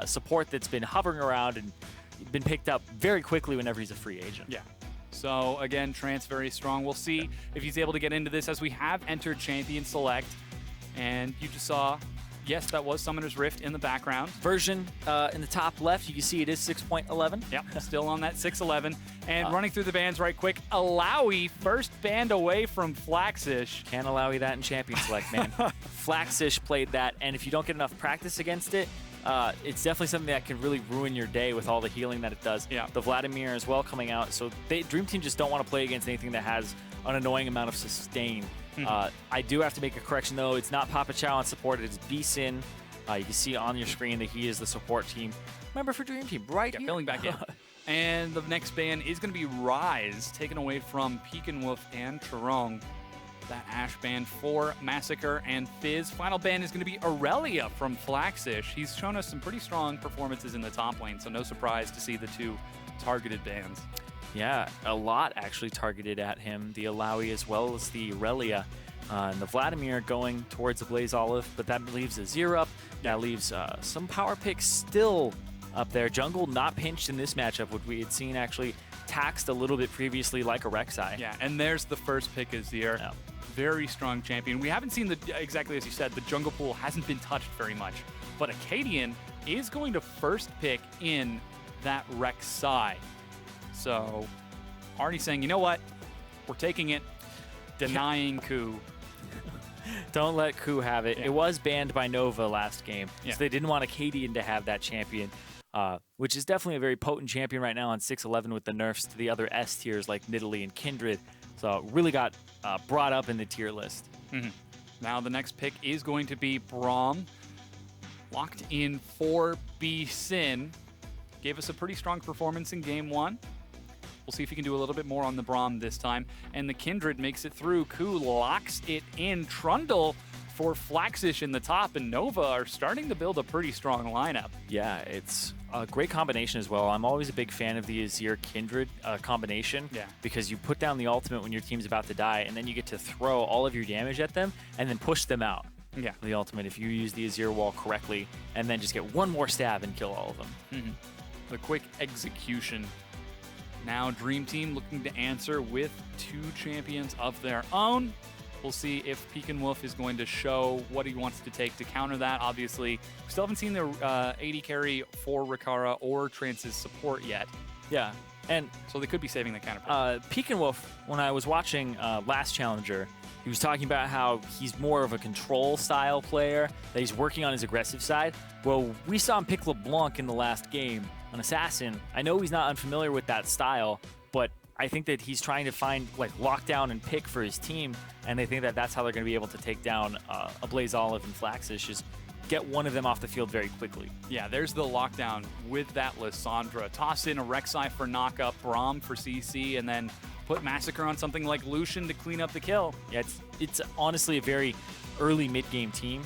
support that's been hovering around and been picked up very quickly whenever he's a free agent. Yeah. So again, Trance very strong. We'll see if he's able to get into this as we have entered Champion Select. And you just saw, yes, that was Summoner's Rift in the background. Version in the top left, you can see it is 6.11. Yep, still on that 6.11. And running through the bans right quick, Alawi first banned away from Flaxish. Can't allow you that in Champion Select, man. Flaxish played that, and if you don't get enough practice against it, it's definitely something that can really ruin your day with all the healing that it does. Yeah. The Vladimir as well coming out. So Dream Team just don't want to play against anything that has an annoying amount of sustain. I do have to make a correction, though. It's not Papa Chow on support. It's B-Sin. You can see on your screen that he is the support team. Member for Dream Team, right here. Filling back in. And the next ban is going to be Rise, taken away from Pekin Wolf and Charong. That Ash ban for Massacre and Fizz. Final ban is going to be Aurelia from Flaxish. He's shown us some pretty strong performances in the top lane, so no surprise to see the two targeted bans. Yeah, a lot actually targeted at him. The Alawi as well as the Aurelia. And the Vladimir going towards the Blaze Olive, but that leaves Azir up. That leaves some power picks still up there. Jungle not pinched in this matchup, what we had seen actually taxed a little bit previously like a Rek'Sai. Yeah, and there's the first pick Azir. Yeah. Very strong champion. We haven't seen exactly as you said, the jungle pool hasn't been touched very much, but Acadian is going to first pick in that Rek'Sai. So already saying, you know what, we're taking it, denying Ku. Don't let Ku have it. Yeah. It was banned by Nova last game, so they didn't want Acadian to have that champion, which is definitely a very potent champion right now on 6-11 with the nerfs to the other S tiers like Nidalee and Kindred. So it really got brought up in the tier list. Now the next pick is going to be Braum. Locked in for B-Sin. Gave us a pretty strong performance in game one. We'll see if he can do a little bit more on the Braum this time. And the Kindred makes it through. Ku locks it in. Trundle for Flaxish in the top, and Nova are starting to build a pretty strong lineup. Yeah, it's a great combination as well. I'm always a big fan of the Azir Kindred combination because you put down the ultimate when your team's about to die, and then you get to throw all of your damage at them and then push them out. Yeah, the ultimate if you use the Azir wall correctly, and then just get one more stab and kill all of them. The quick execution. Now Dream Team looking to answer with two champions of their own. We'll see if Pekin Wolf is going to show what he wants to take to counter that. Obviously, we still haven't seen the AD carry for Rikara or Trance's support yet. Yeah, and so they could be saving the counter. Pekin Wolf, when I was watching Last Challenger, he was talking about how he's more of a control style player, that he's working on his aggressive side. Well, we saw him pick LeBlanc in the last game, an assassin. I know he's not unfamiliar with that style, but I think that he's trying to find like lockdown and pick for his team, and they think that that's how they're going to be able to take down a Blaze Olive and Flaxish, is get one of them off the field very quickly. Yeah, there's the lockdown with that Lissandra. Toss in a Rek'Sai for knockup, Braum for CC, and then put Massacre on something like Lucian to clean up the kill. Yeah, it's honestly a very early mid-game team.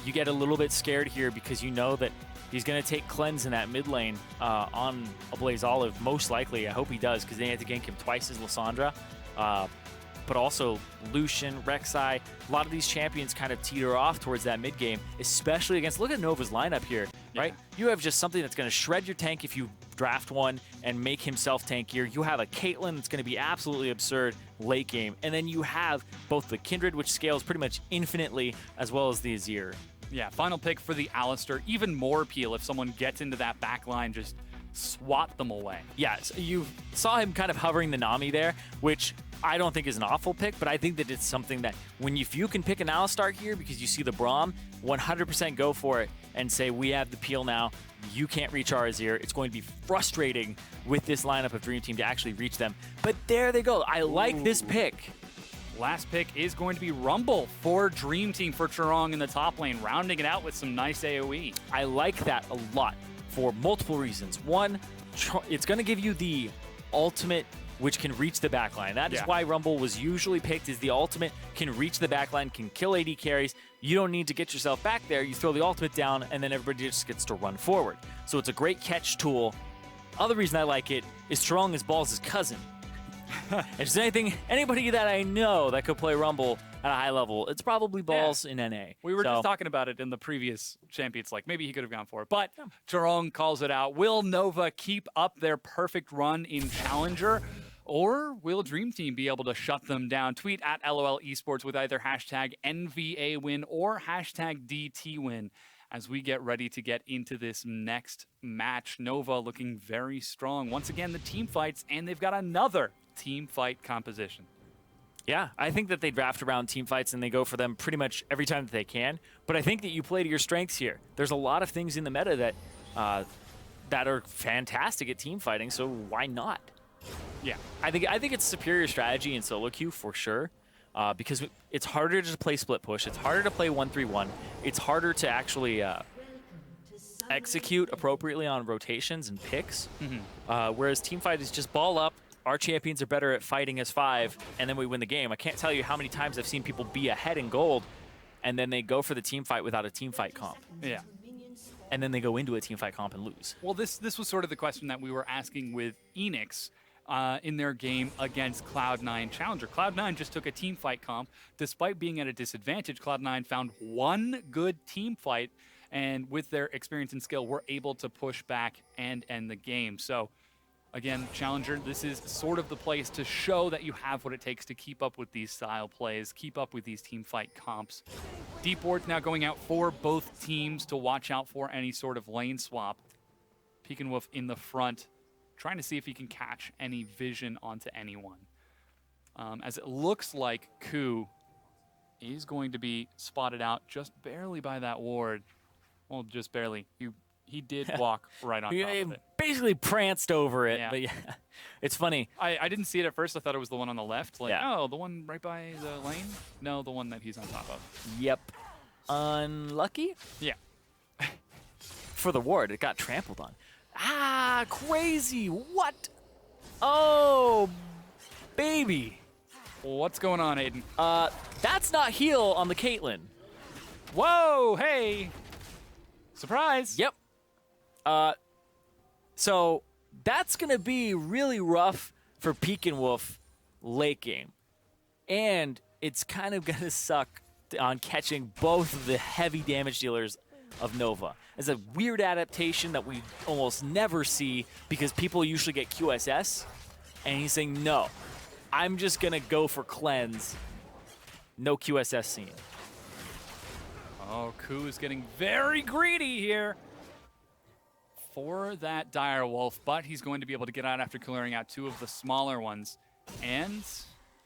You get a little bit scared here because you know that he's going to take Cleanse in that mid lane on a Blaze Olive, most likely. I hope he does, because they have to gank him twice as Lissandra. But also Lucian, Rek'Sai, a lot of these champions kind of teeter off towards that mid game, especially against, look at Nova's lineup here, right? You have just something that's going to shred your tank if you draft one and make himself tankier. You have a Caitlyn that's going to be absolutely absurd late game. And then you have both the Kindred, which scales pretty much infinitely, as well as the Azir. Yeah, final pick for the Alistar. Even more appeal if someone gets into that back line, just swat them away. Yeah, so you saw him kind of hovering the Nami there, which I don't think is an awful pick, but I think that it's something that if you can pick an Alistar here because you see the Braum, 100% go for it and say, we have the peel now. You can't reach our Azir. It's going to be frustrating with this lineup of Dream Team to actually reach them. But there they go. I like this pick. Last pick is going to be Rumble for Dream Team for Charong in the top lane, rounding it out with some nice AoE. I like that a lot for multiple reasons. One, it's going to give you the ultimate which can reach the backline. That is why Rumble was usually picked, is the ultimate can reach the backline, can kill AD carries. You don't need to get yourself back there. You throw the ultimate down, and then everybody just gets to run forward. So it's a great catch tool. Other reason I like it is Charong is Balls' cousin. If there's anybody that I know that could play Rumble at a high level, it's probably Balls in NA. We were just talking about it in the previous Champions. Like, maybe he could have gone for it. But Jerome calls it out. Will Nova keep up their perfect run in Challenger? Or will Dream Team be able to shut them down? Tweet at LOL eSports with either hashtag NVA win or hashtag DT win as we get ready to get into this next match. Nova looking very strong. Once again, the team fights, and they've got another team fight composition. Yeah, I think that they draft around team fights and they go for them pretty much every time that they can. But I think that you play to your strengths here. There's a lot of things in the meta that are fantastic at team fighting, so why not? Yeah, I think it's superior strategy in solo queue for sure, because it's harder to play split push. It's harder to play 1-3-1. It's harder to actually execute appropriately on rotations and picks. Whereas team fight is just ball up. Our champions are better at fighting as 5, and then we win the game. I can't tell you how many times I've seen people be ahead in gold, and then they go for the team fight without a team fight comp. Yeah. And then they go into a team fight comp and lose. Well, this was sort of the question that we were asking with Enix in their game against Cloud9 Challenger. Cloud9 just took a team fight comp. Despite being at a disadvantage, Cloud9 found one good team fight, and with their experience and skill, were able to push back and end the game. So, again, Challenger, this is sort of the place to show that you have what it takes to keep up with these style plays, keep up with these team fight comps. Deep Ward's now going out for both teams to watch out for any sort of lane swap. Peekenwolf in the front, trying to see if he can catch any vision onto anyone. As it looks like Ku is going to be spotted out just barely by that ward. Well, just barely. He did walk right on top of it. Basically pranced over it, Yeah. but yeah, it's funny. I didn't see it at first. I thought it was the one on the left. Like, Yeah. oh, the one right by the lane? No, the one that he's on top of. Yep. Unlucky? Yeah. For the ward, it got trampled on. Ah, crazy. What? Oh, baby. What's going on, Aiden? That's not heal on the Caitlyn. Whoa, hey. Surprise. Yep. So that's going to be really rough for Peekenwolf late game. And it's kind of going to suck on catching both of the heavy damage dealers of Nova. It's a weird adaptation that we almost never see because people usually get QSS. And he's saying, no, I'm just going to go for cleanse. No QSS seen. Oh, Ku is getting very greedy here for that Dire Wolf, but he's going to be able to get out after clearing out two of the smaller ones. And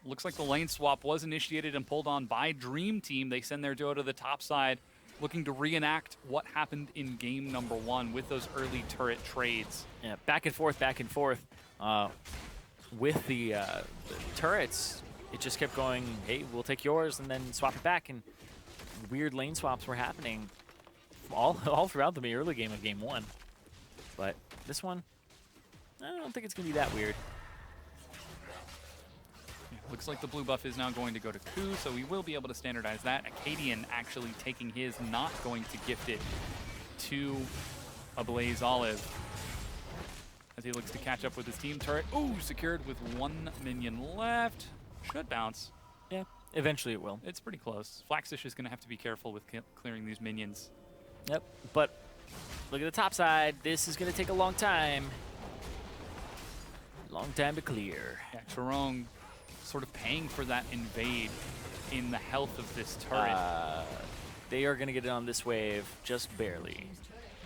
looks like the lane swap was initiated and pulled on by Dream Team. They send their duo to the top side, looking to reenact what happened in game number 1 with those early turret trades. Yeah, back and forth, back and forth. With the turrets, it just kept going, hey, we'll take yours, and then swap it back, and weird lane swaps were happening all throughout the early game of game 1. But this one, I don't think it's going to be that weird. Yeah, looks like the blue buff is now going to go to Ku, so we will be able to standardize that. Acadian actually taking his, not going to gift it to a Blaze Olive as he looks to catch up with his team turret. Ooh, secured with 1 minion left. Should bounce. Yeah, eventually it will. It's pretty close. Flaxish is going to have to be careful with clearing these minions. Yep, but look at the top side. This is going to take a long time. Long time to clear. Yeah, Chirong sort of paying for that invade in the health of this turret. They are going to get it on this wave just barely.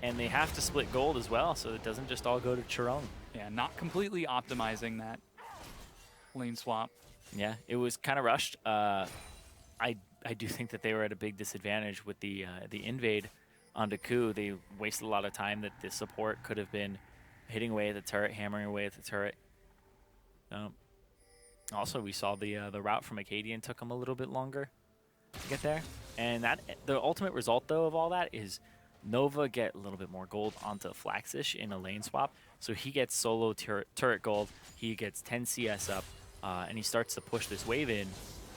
And they have to split gold as well, so it doesn't just all go to Chirong. Yeah, not completely optimizing that lane swap. Yeah, it was kind of rushed. I do think that they were at a big disadvantage with the invade onto Ku. They wasted a lot of time that the support could have been hitting away at the turret, hammering away at the turret. Also, we saw the route from Acadian took them a little bit longer to get there. And that the ultimate result, though, of all that is Nova get a little bit more gold onto Flaxish in a lane swap. So he gets solo turret gold. He gets 10 CS up. And he starts to push this wave in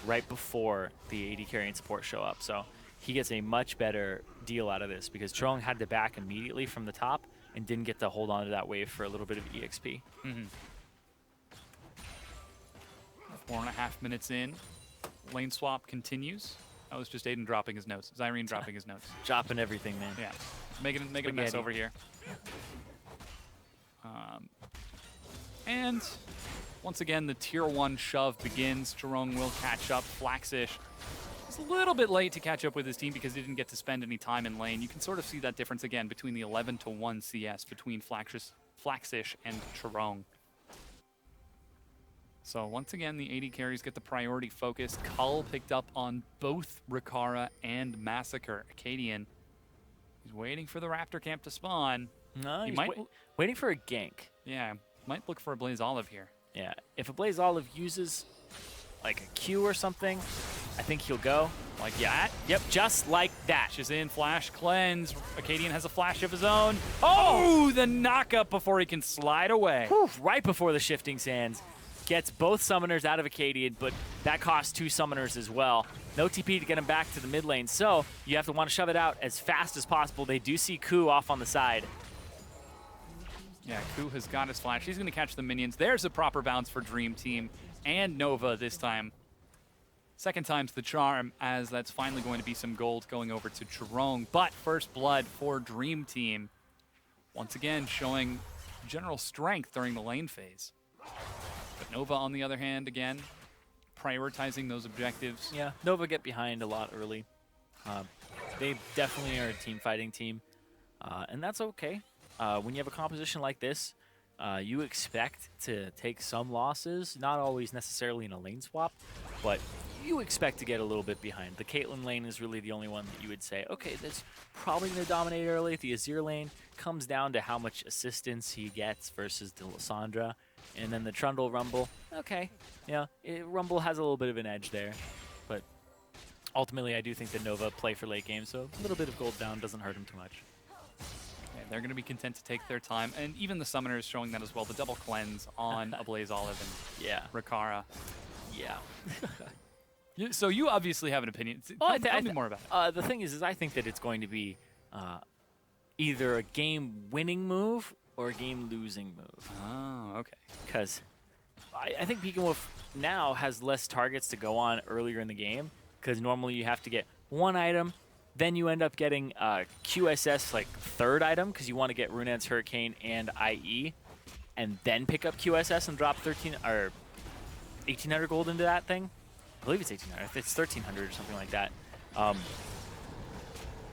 right before the AD carry and support show up. So he gets a much better deal out of this because Chirong had to back immediately from the top and didn't get to hold on to that wave for a little bit of EXP. 4.5 minutes in. Lane swap continues. That was just Aiden dropping his notes. Zirene dropping his notes. Dropping everything, man. Yeah. Making a mess over here. And once again, the tier 1 shove begins. Jerome will catch up. Flaxish is a little bit late to catch up with his team because he didn't get to spend any time in lane. You can sort of see that difference again between the 11-1 CS between Flaxish and Jerome. So once again, the AD carries get the priority focus. Cull picked up on both Rikara and Massacre. Acadian, he's waiting for the Raptor camp to spawn. No, he's waiting for a gank. Yeah, might look for a Blaze Olive here. Yeah, if a Blaze Olive uses like a Q or something, I think he'll go like that. Yep, just like that. She's in, flash, cleanse. Acadian has a flash of his own. Oh, the knockup before he can slide away. Whew, right before the shifting sands. Gets both summoners out of Acadian, but that costs 2 summoners as well. No TP to get him back to the mid lane, so you have to want to shove it out as fast as possible. They do see Ku off on the side. Yeah, Ku has got his flash. He's going to catch the minions. There's a proper bounce for Dream Team and Nova this time. Second time's the charm, as that's finally going to be some gold going over to Jerome. But first blood for Dream Team. Once again, showing general strength during the lane phase. But Nova, on the other hand, again, prioritizing those objectives. Yeah, Nova get behind a lot early. They definitely are a team fighting team, and that's okay. When you have a composition like this, you expect to take some losses, not always necessarily in a lane swap, but you expect to get a little bit behind. The Caitlyn lane is really the only one that you would say, okay, that's probably going to dominate early. The Azir lane comes down to how much assistance he gets versus the Lissandra. And then the Trundle Rumble, okay, yeah, Rumble has a little bit of an edge there. But ultimately, I do think that Nova play for late game, so a little bit of gold down doesn't hurt him too much. Yeah, they're going to be content to take their time. And even the Summoner is showing that as well. The double cleanse on a Blaze Olive and Rikara. Yeah. So you obviously have an opinion. Tell me more about it. The thing is I think that it's going to be either a game-winning move or a game-losing move. Oh, okay. Because I think Pekin Wolf now has less targets to go on earlier in the game, because normally you have to get one item, then you end up getting QSS like third item, because you want to get Rune's Hurricane and IE, and then pick up QSS and drop 1,800 gold into that thing. I believe it's 1,800. It's 1,300 or something like that. I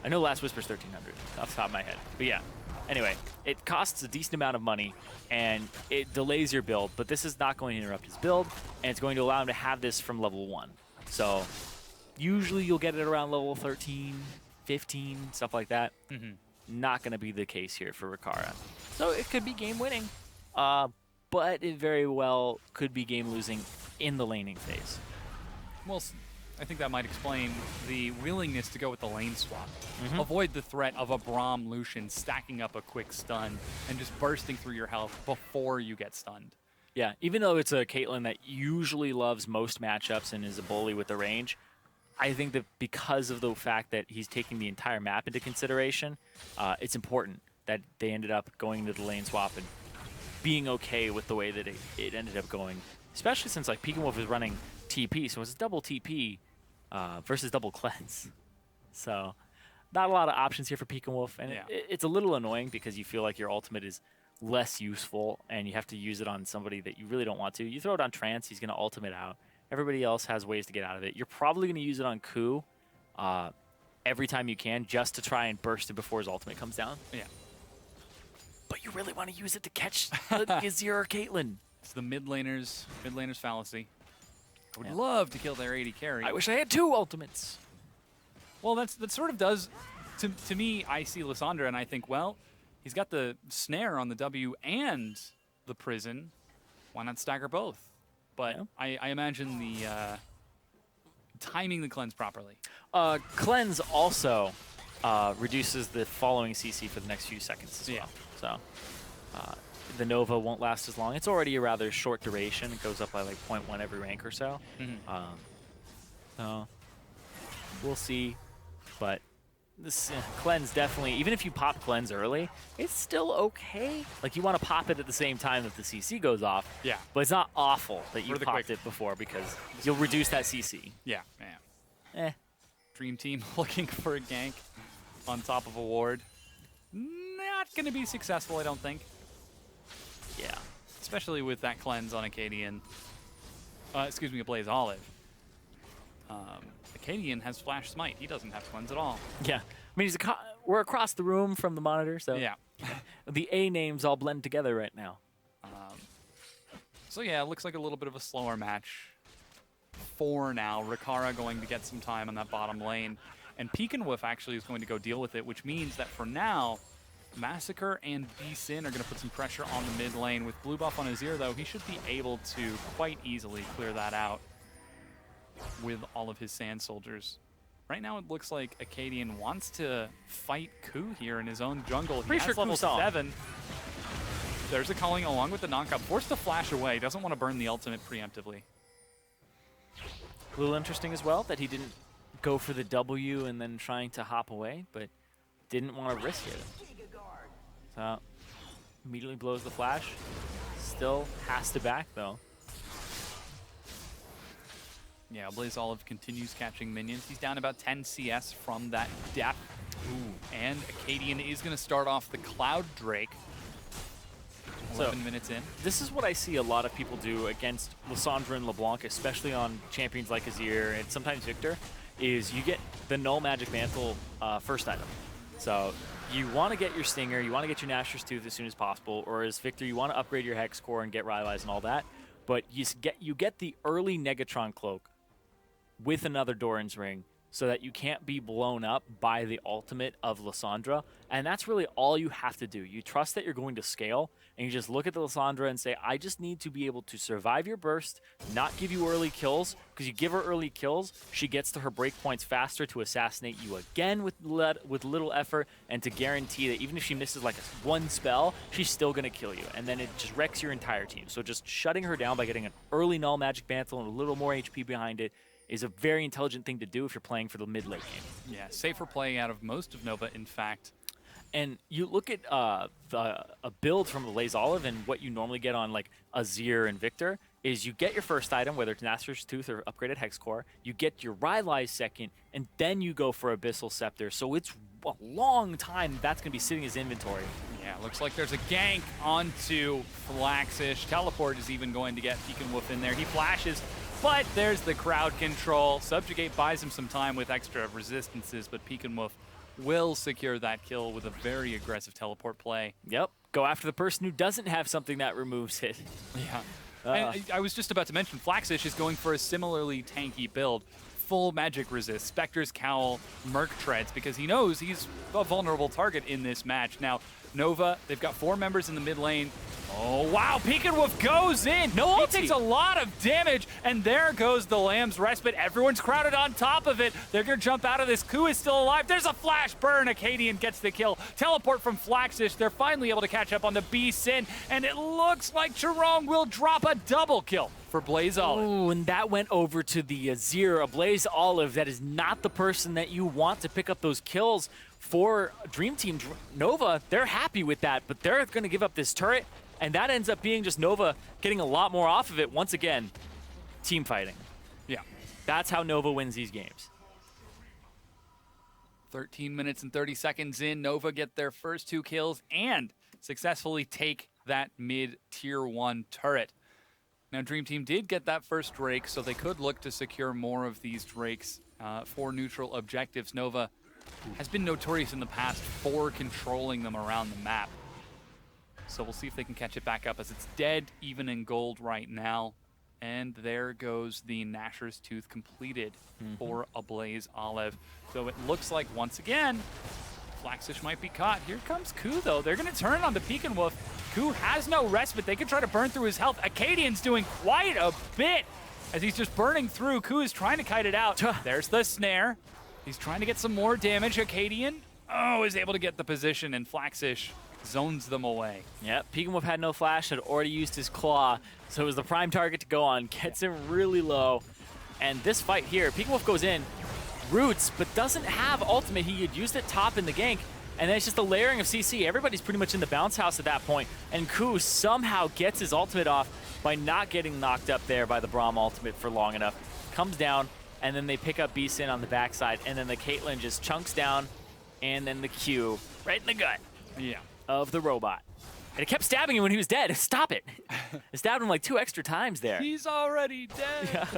know Last Whisper's 1,300 off the top of my head, but yeah. Anyway, it costs a decent amount of money, and it delays your build, but this is not going to interrupt his build, and it's going to allow him to have this from level 1. So usually you'll get it around level 13, 15, stuff like that. Not going to be the case here for Rikara. So it could be game-winning, but it very well could be game-losing in the laning phase. Well, I think that might explain the willingness to go with the lane swap. Avoid the threat of a Braum Lucian stacking up a quick stun and just bursting through your health before you get stunned. Yeah, even though it's a Caitlyn that usually loves most matchups and is a bully with the range, I think that because of the fact that he's taking the entire map into consideration, it's important that they ended up going into the lane swap and being okay with the way that it ended up going, especially since like Pekin Wolf is running TP, so it's double TP versus double cleanse. So not a lot of options here for Pekin Wolf, and it's a little annoying because you feel like your ultimate is less useful and you have to use it on somebody that you really don't want to. You throw it on Trance, he's going to ultimate out. Everybody else has ways to get out of it. You're probably going to use it on Ku every time you can just to try and burst it before his ultimate comes down. Yeah. But you really want to use it to catch the Azir or Caitlyn. It's the mid laner's fallacy. I would love to kill their AD carry. I wish I had 2 ultimates. Well, that sort of does, to me, I see Lissandra and I think, well, he's got the snare on the W and the prison. Why not stagger both? But I imagine the timing the cleanse properly. Cleanse also reduces the following CC for the next few seconds as well. So the Nova won't last as long. It's already a rather short duration. It goes up by like 0.1 every rank or so. So we'll see. But this cleanse definitely, even if you pop cleanse early, it's still okay. Like, you want to pop it at the same time that the CC goes off. Yeah. But it's not awful that you the popped quick. it before, because you'll reduce that CC. Yeah, man. Dream Team looking for a gank on top of a ward. Not going to be successful, I don't think. Yeah. Especially with that cleanse on Acadian. Excuse me, a Blaze Olive. Acadian has Flash Smite. He doesn't have cleanse at all. Yeah. I mean, we're across the room from the monitor, so Yeah. the A names all blend together right now. So yeah, it looks like a little bit of a slower match for now. Rikara going to get some time on that bottom lane. And Peekenwolf actually is going to go deal with it, which means that for now, Massacre and B-Sin are going to put some pressure on the mid lane. With blue buff on Azir, though, he should be able to quite easily clear that out with all of his Sand Soldiers. Right now, it looks like Acadian wants to fight Ku here in his own jungle. He has level 7. There's a calling along with the knockup. Forced to flash away. Doesn't want to burn the ultimate preemptively. A little interesting as well that he didn't go for the W and then trying to hop away, but didn't want to risk it. So immediately blows the flash. Still has to back, though. Yeah, Blaze Olive continues catching minions. He's down about 10 CS from that depth. Ooh. And Acadian is going to start off the Cloud Drake. 11 minutes in. This is what I see a lot of people do against Lissandra and LeBlanc, especially on champions like Azir and sometimes Victor, is you get the Null Magic Mantle first item. So you want to get your Stinger, you want to get your Nashor's Tooth as soon as possible, or as Victor, you want to upgrade your Hex Core and get Rylai's and all that. But you get the early Negatron Cloak with another Doran's Ring so that you can't be blown up by the ultimate of Lissandra. And that's really all you have to do. You trust that you're going to scale, and you just look at the Lissandra and say, I just need to be able to survive your burst, not give you early kills, because you give her early kills, she gets to her breakpoints faster to assassinate you again with little effort, and to guarantee that even if she misses like one spell, she's still going to kill you. And then it just wrecks your entire team. So just shutting her down by getting an early Null Magic Mantle and a little more HP behind it is a very intelligent thing to do if you're playing for the mid-late game. Yeah, safer play out of most of Nova, in fact. And you look at a build from Blaze Olive, and what you normally get on like Azir and Victor is you get your first item, whether it's Nashor's Tooth or upgraded Hex Core, you get your Rylai second, and then you go for Abyssal Scepter. So it's a long time that's going to be sitting in his inventory. Yeah, looks like there's a gank onto Flaxish. Teleport is even going to get Peekenwolf in there. He flashes, but there's the crowd control. Subjugate buys him some time with extra resistances, but Peekenwolf will secure that kill with a very aggressive teleport play. Yep, go after the person who doesn't have something that removes it. Yeah. And I was just about to mention, Flaxish is going for a similarly tanky build. Full magic resist, Spectre's Cowl, Merc Treads, because he knows he's a vulnerable target in this match. Now, Nova, they've got 4 members in the mid lane. Oh, wow, Peekenwolf goes in. No, he takes a lot of damage, and there goes the Lamb's Respite. Everyone's crowded on top of it. They're going to jump out of this. Ku is still alive. There's a flash burn. Acadian gets the kill. Teleport from Flaxish. They're finally able to catch up on the B-Sin, and it looks like Chiron will drop a double kill for Blaze Olive. Oh, and that went over to the Azir. A Blaze Olive, that is not the person that you want to pick up those kills for Dream Team. Nova, they're happy with that, but they're going to give up this turret. And that ends up being just Nova getting a lot more off of it. Once again, team fighting. Yeah. That's how Nova wins these games. 13 minutes and 30 seconds in, Nova get their first 2 kills and successfully take that mid-tier 1 turret. Now, Dream Team did get that first Drake, so they could look to secure more of these Drakes for neutral objectives. Nova has been notorious in the past for controlling them around the map. So we'll see if they can catch it back up, as it's dead even in gold right now. And there goes the Nashor's Tooth completed for a Blaze Olive. So it looks like, once again, Flaxish might be caught. Here comes Ku, though. They're going to turn on the Peekenwolf. Ku has no respite. They can try to burn through his health. Acadian's doing quite a bit as he's just burning through. Ku is trying to kite it out. There's the snare. He's trying to get some more damage. Acadian, is able to get the position, and Flaxish zones them away. Yep, Peekenwolf had no flash, had already used his claw, so it was the prime target to go on. Gets him really low. And this fight here, Peekenwolf goes in, roots, but doesn't have ultimate. He had used it top in the gank, and then it's just a layering of CC. Everybody's pretty much in the bounce house at that point, and Ku somehow gets his ultimate off by not getting knocked up there by the Braum ultimate for long enough. Comes down, and then they pick up B-Sin on the backside, and then the Caitlyn just chunks down, and then the Q right in the gut of the robot. And it kept stabbing him when he was dead. Stop it. It stabbed him like 2 extra times there. He's already dead.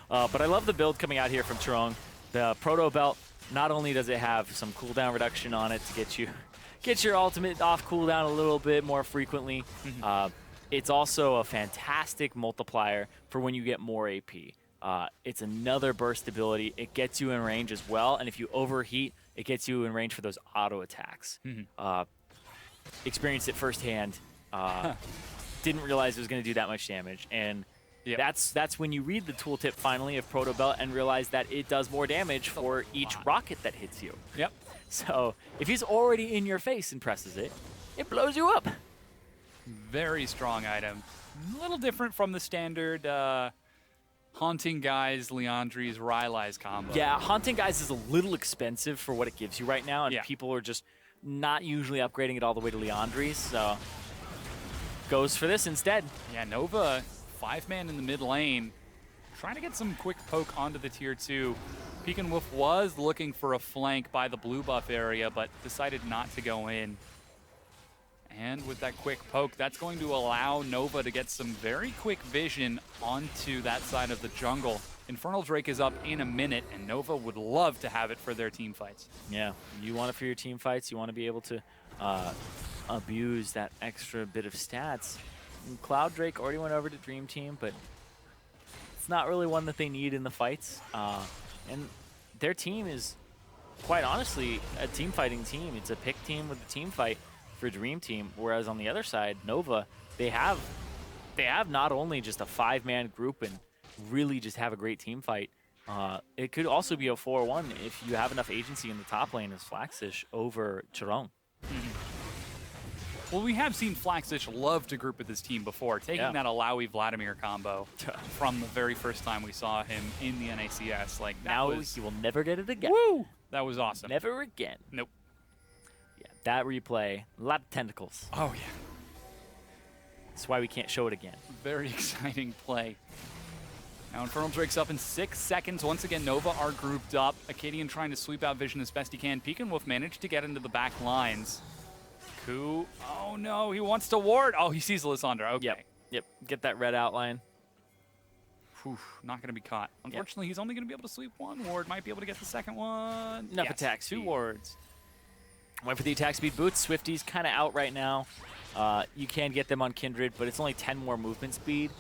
But I love the build coming out here from Chirong. The Proto Belt, not only does it have some cooldown reduction on it to get your ultimate off cooldown a little bit more frequently, it's also a fantastic multiplier for when you get more AP. It's another burst ability. It gets you in range as well, and if you overheat, it gets you in range for those auto attacks. Experienced it firsthand. Didn't realize it was going to do that much damage, and that's when you read the tooltip finally of Proto Belt and realize that it does more damage for each rocket that hits you. So if he's already in your face and presses it, it blows you up. Very strong item. A little different from the standard Haunting Guys, Leandri's, Rylai's combo. Yeah, Haunting Guys is a little expensive for what it gives you right now, and people are just not usually upgrading it all the way to Leandri's, so goes for this instead. Yeah, Nova, 5-man in the mid lane, trying to get some quick poke onto the tier 2. Pekin Wolf was looking for a flank by the blue buff area, but decided not to go in. And with that quick poke, that's going to allow Nova to get some very quick vision onto that side of the jungle. Infernal Drake is up in a minute, and Nova would love to have it for their team fights. Yeah, you want it for your team fights. You want to be able to abuse that extra bit of stats. And Cloud Drake already went over to Dream Team, but it's not really one that they need in the fights. And their team is, quite honestly, a team fighting team. It's a pick team with a team fight for Dream Team, whereas on the other side, Nova, they have not only just a 5-man group and really just have a great team fight. It could also be a 4-1 if you have enough agency in the top lane as Flaxish over Chirong. Well, we have seen Flaxish love to group with his team before, taking that Alawi-Vladimir combo from the very first time we saw him in the NACS. Like, now he will never get it again. Woo! That was awesome. Never again. Nope. Yeah, that replay, a lot of tentacles. Oh, yeah. That's why we can't show it again. Very exciting play. Now Infernal Drake's up in 6 seconds. Once again, Nova are grouped up. Acadian trying to sweep out Vision as best he can. Pekin Wolf managed to get into the back lines. Ku, oh no, he wants to ward. Oh, he sees Lysandra, okay. Yep, get that red outline. Whew, not going to be caught. Unfortunately, he's only going to be able to sweep 1 ward. Might be able to get the second one. Enough attack speed. 2 wards. Went for the attack speed boots. Swifty's kind of out right now. You can get them on Kindred, but it's only 10 more movement speed.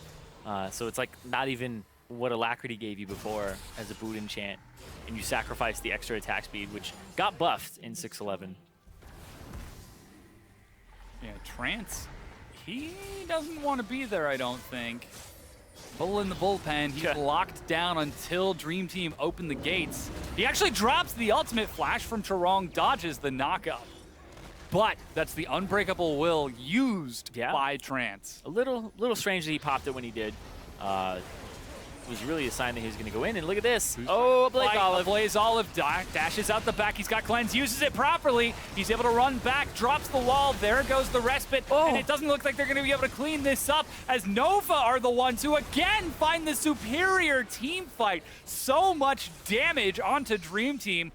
So it's like not even what Alacrity gave you before as a boot enchant. And you sacrifice the extra attack speed, which got buffed in 6.11. Yeah, Trance, he doesn't want to be there, I don't think. Bull in the bullpen, he's locked down until Dream Team open the gates. He actually drops the ultimate flash from Chirong, dodges the knockup. But that's the unbreakable will used by Trance. A little strange that he popped it when he did. It was really a sign that he was going to go in, and look at this. Oh, Blaze Olive dashes out the back. He's got Cleanse, uses it properly. He's able to run back, drops the wall. There goes the respite, and it doesn't look like they're going to be able to clean this up as Nova are the ones who again find the superior team fight. So much damage onto Dream Team.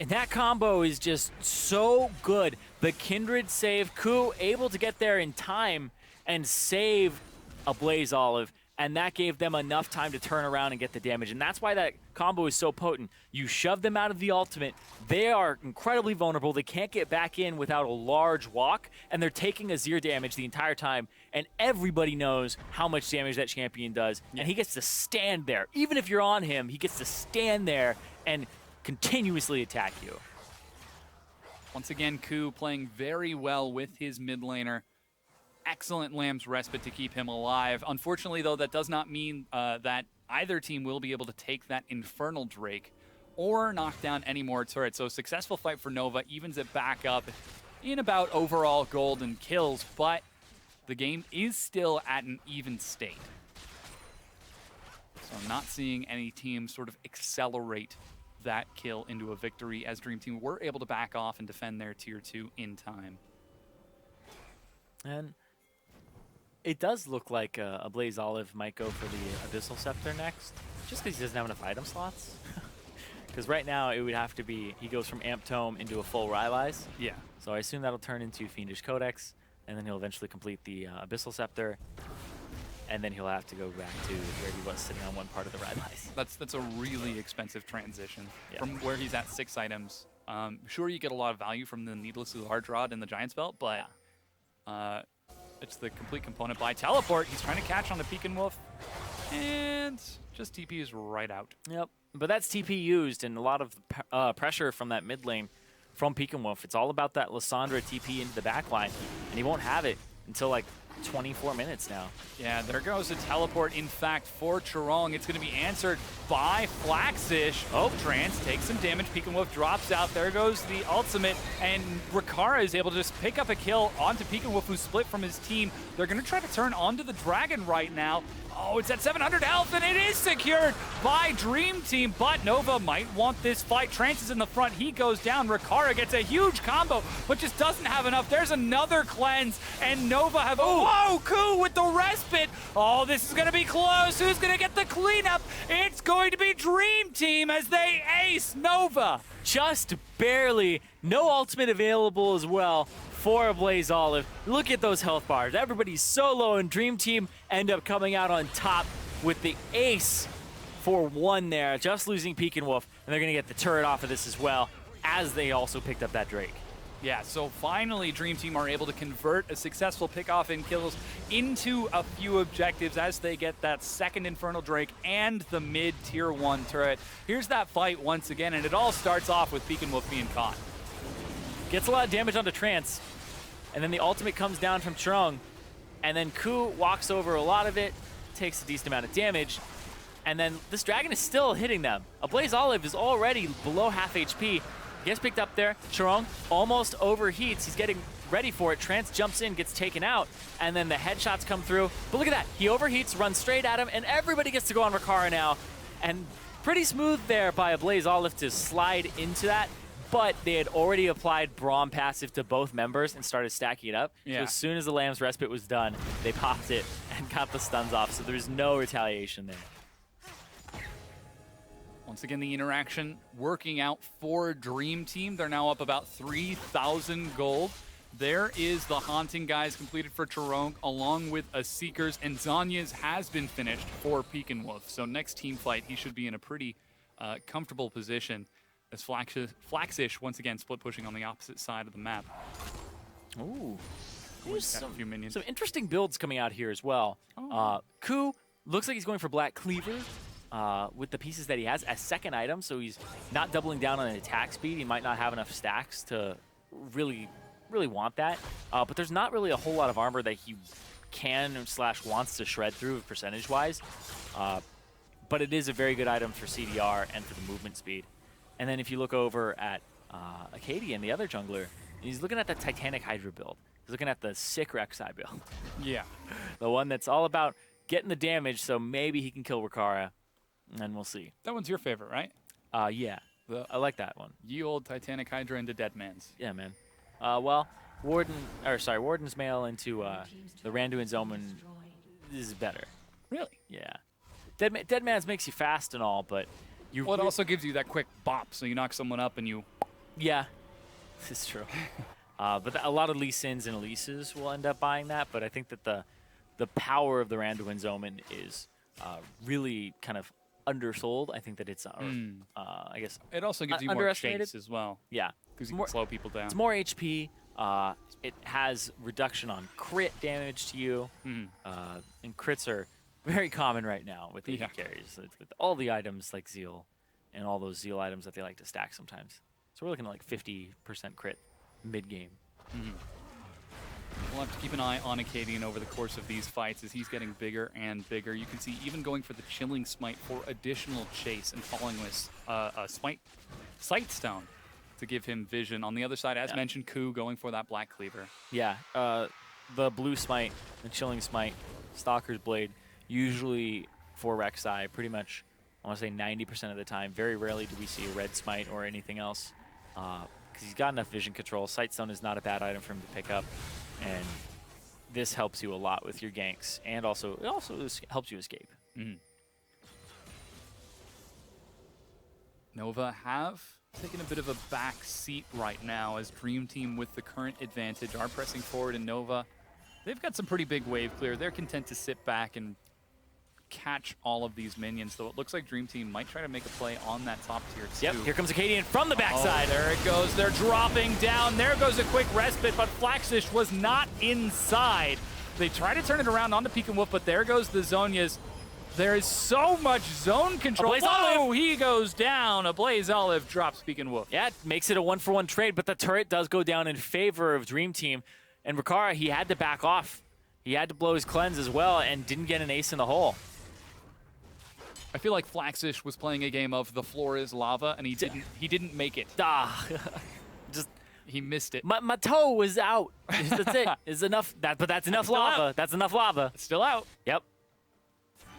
And that combo is just so good. The Kindred save, Ku able to get there in time and save a Blaze Olive. And that gave them enough time to turn around and get the damage. And that's why that combo is so potent. You shove them out of the ultimate. They are incredibly vulnerable. They can't get back in without a large walk. And they're taking Azir damage the entire time. And everybody knows how much damage that champion does. And he gets to stand there. Even if you're on him, he gets to stand there and continuously attack you. Once again, Ku playing very well with his mid laner. Excellent Lamb's Respite to keep him alive. Unfortunately, though, that does not mean that either team will be able to take that Infernal Drake or knock down any more turrets. So a successful fight for Nova evens it back up in about overall gold and kills, but the game is still at an even state. So I'm not seeing any team sort of accelerate that kill into a victory, as Dream Team were able to back off and defend their tier 2 in time. And it does look like a Blaze Olive might go for the Abyssal Scepter next, just because he doesn't have enough item slots. Because right now it would have to be, he goes from Amp Tome into a full Rylai's. Yeah. So I assume that'll turn into Fiendish Codex, and then he'll eventually complete the Abyssal Scepter, and then he'll have to go back to where he was sitting on one part of the Rylai's. That's a really expensive transition from Yeah. where he's at 6 items. Sure, you get a lot of value from the needlessly large rod and the Giant's Belt, but it's the complete component buy. Teleport, he's trying to catch on the Pekin Wolf, and just TP is right out. Yep. But that's TP used, and a lot of pressure from that mid lane from Pekin Wolf. It's all about that Lissandra TP into the back line, and he won't have it until like 24 minutes now. Yeah, there goes a teleport, in fact, for Chorong. It's going to be answered by Flaxish. Oh, Trance takes some damage. Pekin Wolf drops out. There goes the ultimate, and Rikara is able to just pick up a kill onto Pekin Wolf, who split from his team. They're going to try to turn onto the Dragon right now. Oh, it's at 700 health, and it is secured by Dream Team, but Nova might want this fight. Trance is in the front. He goes down. Rikara gets a huge combo, but just doesn't have enough. There's another cleanse, and Nova have... Whoa, Ku with the respite. Oh, this is going to be close. Who's going to get the cleanup? It's going to be Dream Team as they ace Nova. Just barely. No ultimate available as well for Blaze Olive. Look at those health bars. Everybody's so low, and Dream Team end up coming out on top with the ace for 1 there, just losing Pekin Wolf, and they're going to get the turret off of this as well, as they also picked up that Drake. Yeah, so finally Dream Team are able to convert a successful pick-off in kills into a few objectives as they get that second Infernal Drake and the mid tier 1 turret. Here's that fight once again, and it all starts off with Pekin Wolf being caught. Gets a lot of damage onto Trance, and then the ultimate comes down from Chorong, and then Ku walks over a lot of it, takes a decent amount of damage, and then this dragon is still hitting them. A Blaze Olive is already below half HP. Gets picked up there. Chorong almost overheats. He's getting ready for it. Trance jumps in, gets taken out, and then the headshots come through. But look at that. He overheats, runs straight at him, and everybody gets to go on Rikara now. And pretty smooth there by a Blaze Olive to slide into that. But they had already applied Braum passive to both members and started stacking it up. Yeah. So as soon as the Lamb's Respite was done, they popped it and got the stuns off. So there's no retaliation there. Once again, the interaction working out for Dream Team. They're now up about 3,000 gold. There is the Haunting Guys completed for Chorong, along with a Seekers, and Zanya's has been finished for Pekin Wolf. So next team fight, he should be in a pretty comfortable position as Flaxish once again split pushing on the opposite side of the map. Ooh. There's a few minions. Some interesting builds coming out here as well. Ku looks like he's going for Black Cleaver with the pieces that he has as second item, so he's not doubling down on attack speed. He might not have enough stacks to really want that. But there's not really a whole lot of armor that he can/wants to shred through percentage-wise. But it is a very good item for CDR and for the movement speed. And then if you look over at Acadian, the other jungler, he's looking at the Titanic Hydra build. He's looking at the sick Rek'Sai build. Yeah. The one that's all about getting the damage, so maybe he can kill Rikara, and we'll see. That one's your favorite, right? Yeah. I like that one. Ye old Titanic Hydra into Deadman's. Yeah, man. Well, Warden's Mail into the Randuin's Omen is better. Really? Yeah. Deadman's makes you fast and all, but Well, it also gives you that quick bop, so you knock someone up and you... Yeah, this is true. But a lot of Lee Sins and Elises will end up buying that, but I think that the power of the Randuin's Omen is really kind of undersold. I think that it's, I guess, It also gives you more underestimated chase as well. Yeah. Because you can slow people down. It's more HP. It has reduction on crit damage to you. And crits are very common right now with the carries. With all the items like Zeal and all those Zeal items that they like to stack sometimes. So we're looking at like 50% crit mid-game. We'll have to keep an eye on Acadian over the course of these fights as he's getting bigger and bigger. You can see even going for the Chilling Smite for additional chase and following with a Sight Stone to give him vision. On the other side, as mentioned, Ku going for that Black Cleaver. Yeah, the Blue Smite, the Chilling Smite, Stalker's Blade, usually for Rek'Sai, pretty much I want to say 90% of the time. Very rarely do we see a red smite or anything else. Because he's got enough vision control. Sightstone is not a bad item for him to pick up. And this helps you a lot with your ganks. And also, it also helps you escape. Mm. Nova have taken a bit of a back seat right now as Dream Team with the current advantage are pressing forward, and Nova, they've got some pretty big wave clear. They're content to sit back and catch all of these minions, though it looks like Dream Team might try to make a play on that top tier too. Yep, here comes Acadian from the backside. Oh, there it goes. They're dropping down. There goes a quick respite, but Flaxish was not inside. They try to turn it around onto Peek and Wolf, but there goes the Zhonya's. There is so much zone control. Whoa, he goes down. A Blaze Olive drops Peek and Wolf. Yeah, it makes it a 1-for-1 trade, but the turret does go down in favor of Dream Team. And Rikara, he had to back off. He had to blow his cleanse as well and didn't get an ace in the hole. I feel like Flaxish was playing a game of the floor is lava, and he didn't make it. Just he missed it. My toe was out. That's it. Is enough. But that's enough lava. Out. That's enough lava. It's still out. Yep.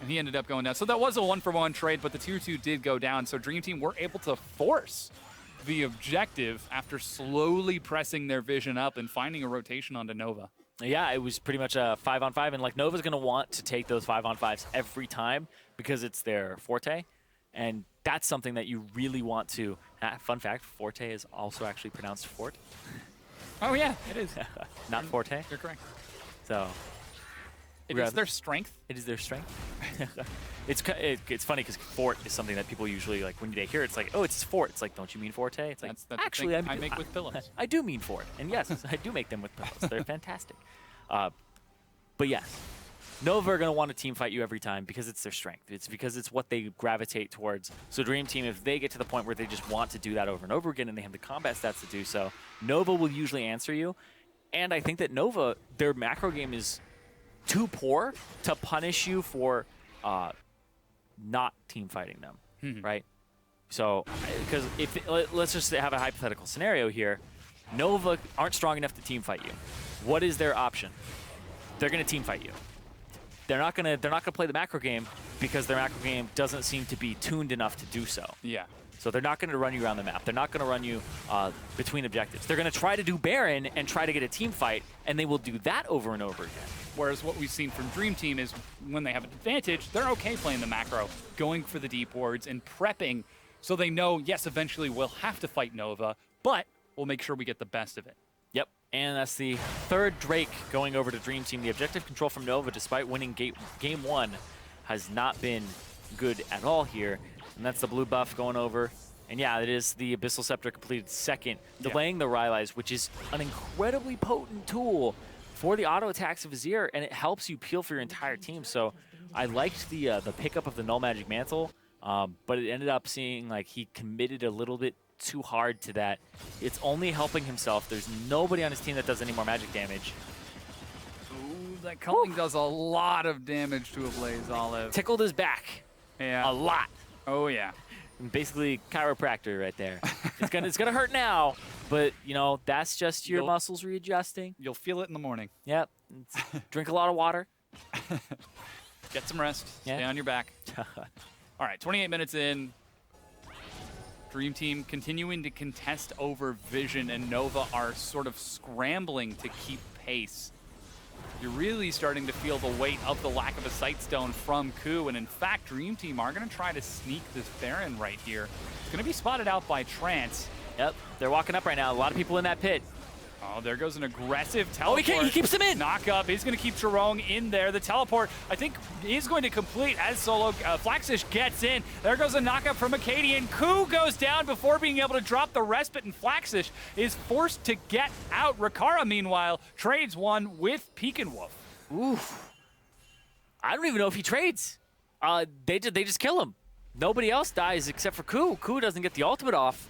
And he ended up going down. So that was a 1-for-1 trade, but the tier 2 did go down. So Dream Team were able to force the objective after slowly pressing their vision up and finding a rotation onto Nova. Yeah, it was pretty much a 5-on-5, and like Nova's going to want to take those 5-on-5s every time because it's their forte, and that's something that you really want to. Fun fact: forte is also actually pronounced fort. Oh yeah, it is. Not forte. You're correct. So it is their strength. It is their strength. It's funny because fort is something that people usually like when they hear it, it's like, oh, it's fort. It's like, don't you mean forte? It's like, that's actually, I make with pillows. I do mean fort, and yes, I do make them with pillows. They're fantastic. But yes, Nova are going to want to team fight you every time because it's their strength. It's because it's what they gravitate towards. So Dream Team, if they get to the point where they just want to do that over and over again and they have the combat stats to do so, Nova will usually answer you. And I think that Nova, their macro game is too poor to punish you for not team fighting them, right? So, because let's just have a hypothetical scenario here. Nova aren't strong enough to team fight you. What is their option? They're going to team fight you. They're not going to play the macro game because their macro game doesn't seem to be tuned enough to do so. Yeah. So they're not going to run you around the map. They're not going to run you between objectives. They're going to try to do Baron and try to get a team fight, and they will do that over and over again. Whereas what we've seen from Dream Team is when they have an advantage, they're okay playing the macro, going for the deep wards and prepping so they know, yes, eventually we'll have to fight Nova, but we'll make sure we get the best of it. Yep, and that's the third Drake going over to Dream Team. The objective control from Nova, despite winning game 1, has not been good at all here. And that's the blue buff going over. And yeah, it is the Abyssal Scepter completed second, delaying the Rylai's, which is an incredibly potent tool for the auto attacks of Azir, and it helps you peel for your entire team. So I liked the pickup of the Null Magic Mantle, but it ended up seeing like he committed a little bit too hard to that. It's only helping himself. There's nobody on his team that does any more magic damage. Ooh, that culling does a lot of damage to a Blaze Olive. Tickled his back. Yeah. A lot. Oh yeah. Basically chiropractor right there. It's gonna hurt now, but you know that's just your muscles readjusting. You'll feel it in the morning. Yep. Drink a lot of water. Get some rest. Yeah. Stay on your back. All right, 28 minutes in. Dream Team continuing to contest over Vision, and Nova are sort of scrambling to keep pace. You're really starting to feel the weight of the lack of a Sightstone from Ku, and in fact, Dream Team are going to try to sneak this Baron right here. It's going to be spotted out by Trance. Yep, they're walking up right now. A lot of people in that pit. Oh, there goes an aggressive teleport. Oh, he keeps him in. Knock up. He's going to keep Jerome in there. The teleport, I think, is going to complete as Solo Flaxish gets in. There goes a knock up from Acadian. Ku goes down before being able to drop the respite, and Flaxish is forced to get out. Rikara, meanwhile, trades one with Peek and Wolf. Oof. I don't even know if he trades. They just kill him. Nobody else dies except for Ku. Ku doesn't get the ultimate off,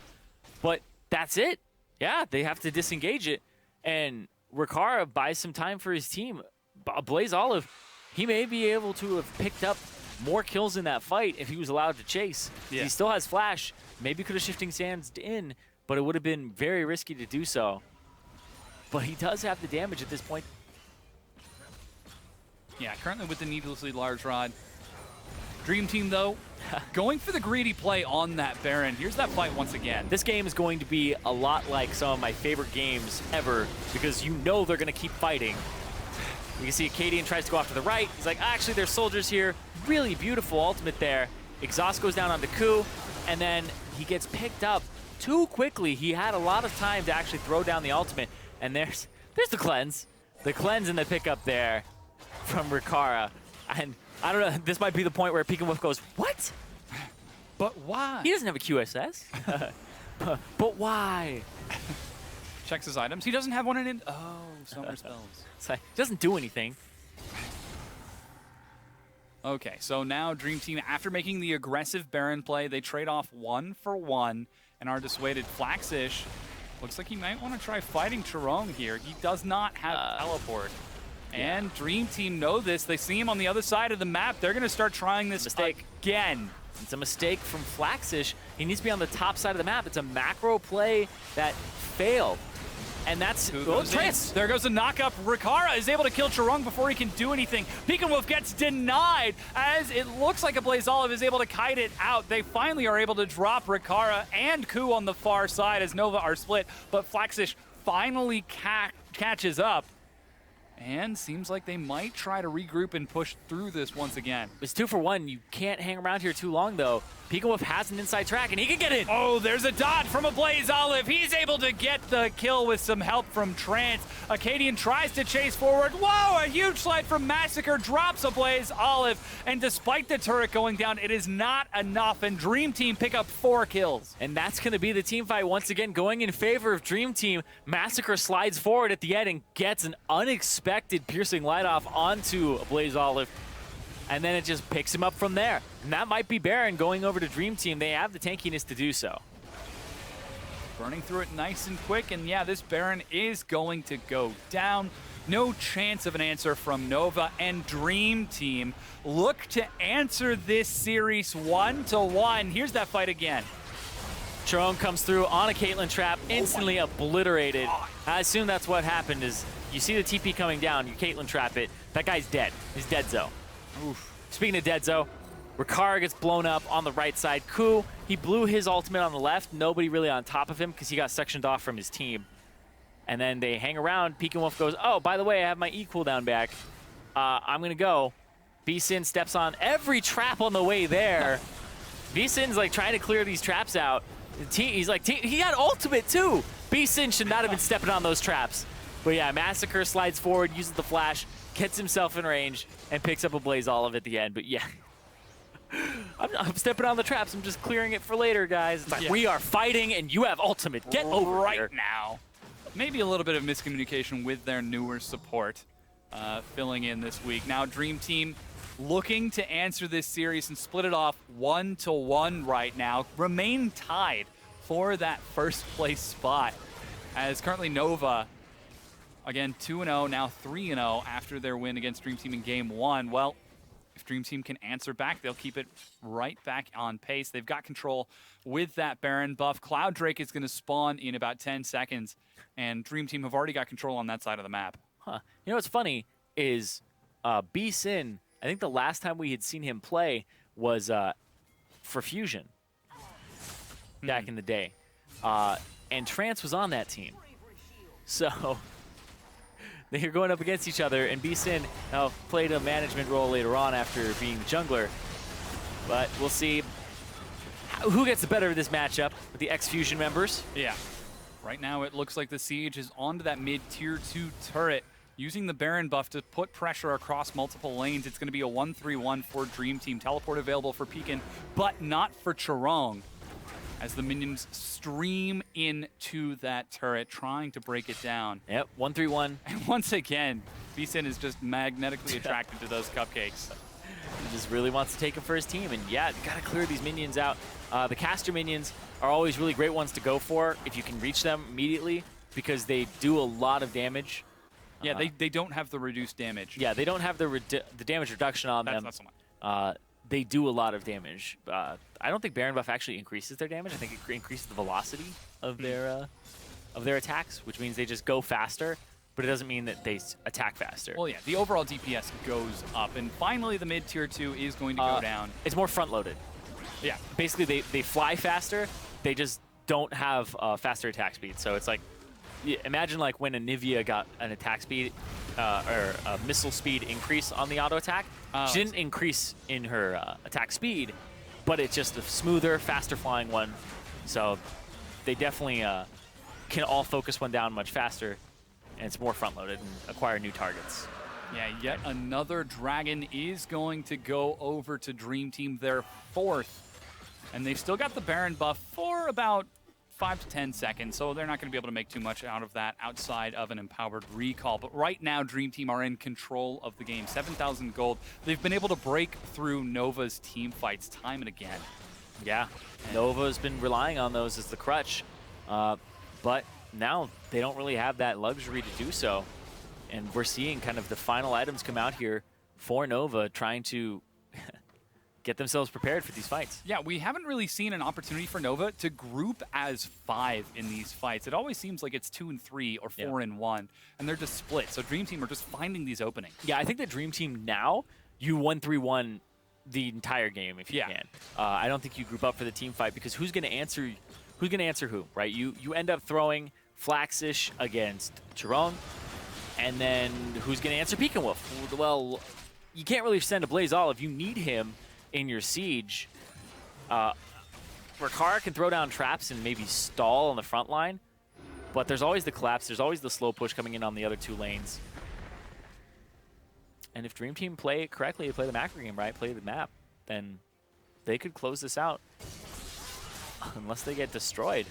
but that's it. Yeah, they have to disengage it, and Rikara buys some time for his team. Blaze Olive, he may be able to have picked up more kills in that fight if he was allowed to chase. Yeah. He still has Flash. Maybe could have Shifting Sands in, but it would have been very risky to do so. But he does have the damage at this point. Yeah, currently with the needlessly large rod. Dream Team, though, going for the greedy play on that Baron. Here's that fight once again. This game is going to be a lot like some of my favorite games ever because you know they're going to keep fighting. You can see Acadian tries to go off to the right. He's like, actually, there's soldiers here. Really beautiful ultimate there. Exhaust goes down onto Ku, and then he gets picked up too quickly. He had a lot of time to actually throw down the ultimate, and there's the cleanse. The cleanse and the pickup there from Rikara. And I don't know, this might be the point where Pekin Wolf goes, what? But why? He doesn't have a QSS. But why? Checks his items. He doesn't have one in. Oh, summer spells. It's like, he doesn't do anything. Okay, so now Dream Team, after making the aggressive Baron play, they trade off 1 for 1 and are dissuaded. Flaxish looks like he might want to try fighting Chirong here. He does not have teleport. And Dream Team know this. They see him on the other side of the map. They're going to start trying this again. It's a mistake from Flaxish. He needs to be on the top side of the map. It's a macro play that failed. And that's Trance. There goes the knock-up. Rikara is able to kill Chirong before he can do anything. Pekin Wolf gets denied as it looks like a Blaze Olive is able to kite it out. They finally are able to drop Rikara and Ku on the far side as Nova are split, but Flaxish finally catches up. And seems like they might try to regroup and push through this once again. It's 2 for 1. You can't hang around here too long, though. Pekin Wolf has an inside track, and he can get in. Oh, there's a dot from a Blaze Olive. He's able to get the kill with some help from Trance. Acadian tries to chase forward. Whoa, a huge slide from Massacre. Drops a Blaze Olive. And despite the turret going down, it is not enough. And Dream Team pick up 4 kills. And that's going to be the team fight once again going in favor of Dream Team. Massacre slides forward at the end and gets an unexpected piercing light off onto a Blaze Olive, and then it just picks him up from there. And that might be Baron going over to Dream Team. They have the tankiness to do so. Burning through it nice and quick, and yeah, this Baron is going to go down. No chance of an answer from Nova, and Dream Team look to answer this series 1-1. Here's that fight again. Chirong comes through on a Caitlyn trap, instantly obliterated. I assume that's what happened is you see the TP coming down, you Caitlyn trap it, that guy's dead. He's dead zo. Oof. Speaking of dead zo, Rikara gets blown up on the right side. Ku, he blew his ultimate on the left. Nobody really on top of him because he got sectioned off from his team. And then they hang around. Pekin Wolf goes, oh, by the way, I have my E cooldown back. I'm going to go. B-Sin steps on every trap on the way there. B-Sin's like trying to clear these traps out. He's like, he got ultimate too. B-Sin should not have been stepping on those traps. But yeah, Massacre slides forward, uses the flash, gets himself in range, and picks up a Blaze Olive at the end. But yeah, I'm stepping on the traps. I'm just clearing it for later, guys. It's like, we are fighting, and you have ultimate. Get over right here. now. Maybe a little bit of miscommunication with their newer support filling in this week. Now Dream Team looking to answer this series and split it off 1-1 right now. Remain tied for that first place spot as currently Nova, again, 2-0, now 3-0 after their win against Dream Team in Game 1. Well, if Dream Team can answer back, they'll keep it right back on pace. They've got control with that Baron buff. Cloud Drake is going to spawn in about 10 seconds, and Dream Team have already got control on that side of the map. Huh. You know what's funny is B-Sin, I think the last time we had seen him play was for Fusion back in the day. And Trance was on that team. So they're going up against each other, and B-Sin played a management role later on after being the jungler. But we'll see who gets the better of this matchup with the X-Fusion members. Yeah. Right now it looks like the Siege is onto that mid-tier 2 turret, using the Baron buff to put pressure across multiple lanes. It's going to be a 1-3-1 for Dream Team. Teleport available for Pekin, but not for Chirong, as the minions stream into that turret, trying to break it down. Yep, 1-3-1. And once again, B-Sin is just magnetically attracted to those cupcakes. He just really wants to take him for his team, and yeah, you gotta clear these minions out. The caster minions are always really great ones to go for if you can reach them immediately, because they do a lot of damage. Yeah, they don't have the reduced damage. Yeah, they don't have the damage reduction on them. That's the They do a lot of damage. I don't think Baron buff actually increases their damage. I think it increases the velocity of their attacks, which means they just go faster. but it doesn't mean that they attack faster. Well, yeah, the overall DPS goes up, and finally the mid tier 2 is going to go down. It's more front-loaded. Yeah. Basically, they fly faster. They just don't have faster attack speed. So it's like, imagine like when a NVA got an attack speed or a missile speed increase on the auto attack. She didn't increase in her attack speed, but it's just a smoother, faster flying one. So they definitely can all focus one down much faster, and it's more front-loaded and acquire new targets. Yeah, yet another Dragon is going to go over to Dream Team, their 4th. And they've still got the Baron buff for about 5 to 10 seconds, so they're not going to be able to make too much out of that outside of an empowered recall. But right now, Dream Team are in control of the game. 7,000 gold. They've been able to break through Nova's team fights time and again. Yeah, Nova's been relying on those as the crutch, but now they don't really have that luxury to do so. And we're seeing kind of the final items come out here for Nova, trying to get themselves prepared for these fights. Yeah, we haven't really seen an opportunity for Nova to group as 5 in these fights. It always seems like it's 2 and 3 or 4 and 1, and they're just split. So Dream Team are just finding these openings. Yeah, I think the Dream Team now, you 1-3-1 the entire game if you can. I don't think you group up for the team fight, because who's going to answer who, right? You end up throwing Flaxish against Zirene, and then who's going to answer Pekin Wolf? Well, you can't really send a Blaze Olive. You need him in your siege. Rikara can throw down traps and maybe stall on the front line, but there's always the collapse, there's always the slow push coming in on the other 2 lanes. And if Dream Team play it correctly, play the macro game right, play the map, then they could close this out. Unless they get destroyed.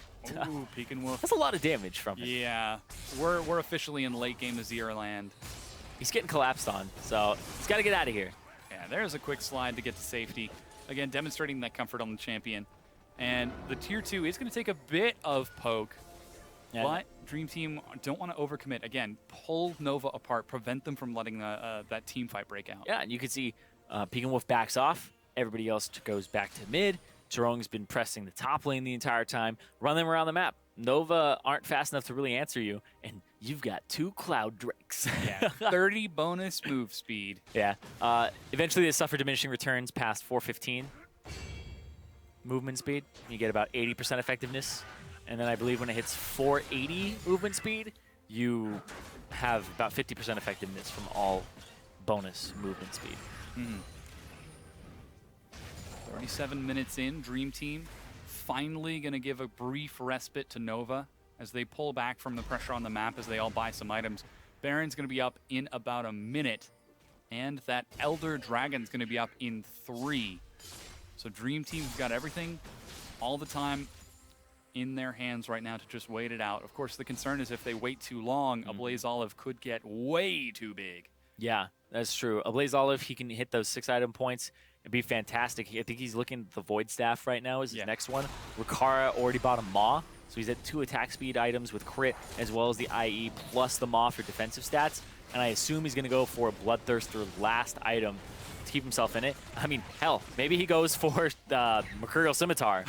Ooh, Pekin Wolf. That's a lot of damage from him. Yeah, we're officially in late game Azir land. He's getting collapsed on, so he's got to get out of here. Yeah, there's a quick slide to get to safety. Again, demonstrating that comfort on the champion. And the tier 2 is going to take a bit of poke, but Dream Team don't want to overcommit. Again, pull Nova apart, prevent them from letting that team fight break out. Yeah, and you can see Pekin Wolf backs off. Everybody else goes back to mid. Zirene's been pressing the top lane the entire time. Run them around the map. Nova aren't fast enough to really answer you, and you've got 2 Cloud Drakes. Yeah, 30 bonus move speed. Yeah. Eventually they suffer diminishing returns past 415 movement speed. You get about 80% effectiveness. And then I believe when it hits 480 movement speed, you have about 50% effectiveness from all bonus movement speed. 37 minutes in, Dream Team finally going to give a brief respite to Nova as they pull back from the pressure on the map as they all buy some items. Baron's going to be up in about a minute, and that Elder Dragon's going to be up in 3. So Dream Team's got everything all the time in their hands right now to just wait it out. Of course, the concern is if they wait too long, a Blaze Olive could get way too big. Yeah, that's true. A Blaze Olive, he can hit those 6 item points. It'd be fantastic. I think he's looking at the Void Staff right now is his next one. Rikara already bought a Maw, so he's at 2 attack speed items with crit, as well as the IE plus the Maw for defensive stats. And I assume he's going to go for a Bloodthirster last item to keep himself in it. I mean, hell, maybe he goes for the Mercurial Scimitar